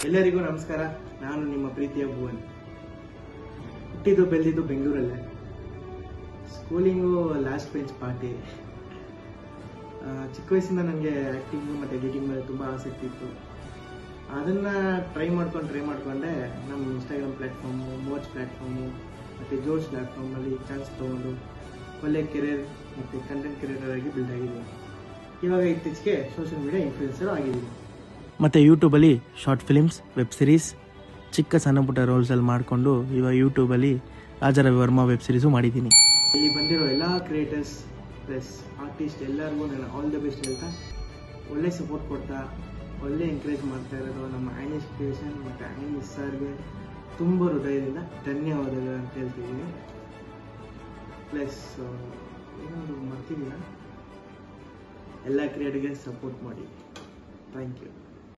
ಎಲ್ಲರಿಗೂ ನಮಸ್ಕಾರ. ನಾನು ನಿಮ್ಮ ಪ್ರೀತಿಯ ಭುವನ್. ಹುಟ್ಟಿದ್ದು ಬೆಳೆದಿದ್ದು ಬೆಂಗಳೂರಲ್ಲೇ. Schooling last bench party. ಚಿಕ್ಕ ವಯಸ್ಸಿಂದ ನನಗೆ ಆ್ಯಕ್ಟಿಂಗು ಮತ್ತು ಎಡಿಟಿಂಗ್ ಮೇಲೆ ತುಂಬ ಆಸಕ್ತಿ ಇತ್ತು. ಅದನ್ನು ಟ್ರೈ ಮಾಡಿಕೊಂಡೆ ನಮ್ಮ ಇನ್ಸ್ಟಾಗ್ರಾಮ್ ಪ್ಲ್ಯಾಟ್ಫಾರ್ಮು, ಮೋಚ್ ಪ್ಲ್ಯಾಟ್ಫಾರ್ಮು ಮತ್ತು ಜೋಶ್ ಪ್ಲ್ಯಾಟ್ಫಾರ್ಮಲ್ಲಿ ಚಾನ್ಸ್ ತೊಗೊಂಡು ಒಳ್ಳೆ ಕೆರಿಯರ್ ಮತ್ತು ಕಂಟೆಂಟ್ ಕ್ರಿಯೇಟರ್ ಆಗಿ ಬಿಲ್ಡ್ ಆಗಿದ್ದೀನಿ. ಇವಾಗ ಇತ್ತೀಚೆಗೆ ಸೋಷಿಯಲ್ ಮೀಡಿಯಾ ಇನ್ಫ್ಲುಯೆನ್ಸರ್ ಆಗಿದ್ದೀನಿ. ಮತ್ತು ಯೂಟ್ಯೂಬಲ್ಲಿ ಶಾರ್ಟ್ ಫಿಲಿಮ್ಸ್, ವೆಬ್ ಸಿರೀಸ್, ಚಿಕ್ಕ ಸಣ್ಣ ಪುಟ್ಟ ರೋಲ್ಸಲ್ಲಿ ಮಾಡಿಕೊಂಡು ಇವಾಗ ಯೂಟ್ಯೂಬಲ್ಲಿ ರಾಜ ರವಿವರ್ಮ ವೆಬ್ ಸಿರೀಸು ಮಾಡಿದ್ದೀನಿ. ಇಲ್ಲಿ ಬಂದಿರೋ ಎಲ್ಲ ಕ್ರಿಯೇಟರ್ಸ್ ಪ್ಲಸ್ ಆರ್ಟಿಸ್ಟ್ ಎಲ್ಲರಿಗೂ ನಾನು ಆಲ್ ದ ಬೆಸ್ಟ್ ಹೇಳ್ತಾ, ಒಳ್ಳೆ ಸಪೋರ್ಟ್ ಕೊಡ್ತಾ, ಒಳ್ಳೆ ಎಂಕರೇಜ್ ಮಾಡ್ತಾ ಇರೋದು ನಮ್ಮ ಆ್ಯನಿಶ್ ಕ್ರಿಯೇಷನ್ ಮತ್ತು ಆ್ಯನಿಶ್ ಸರ್ಗೆ ತುಂಬ ಹೃದಯದಿಂದ ಧನ್ಯವಾದಗಳು ಅಂತ ಹೇಳ್ತಿದ್ದೀನಿ. ಪ್ಲಸ್ ಏನಾದರೂ ಮರ್ತಿದ್ದೀನ, ಎಲ್ಲ ಕ್ರಿಯೇಟರ್ಗೆ ಸಪೋರ್ಟ್ ಮಾಡಿ. Thank you.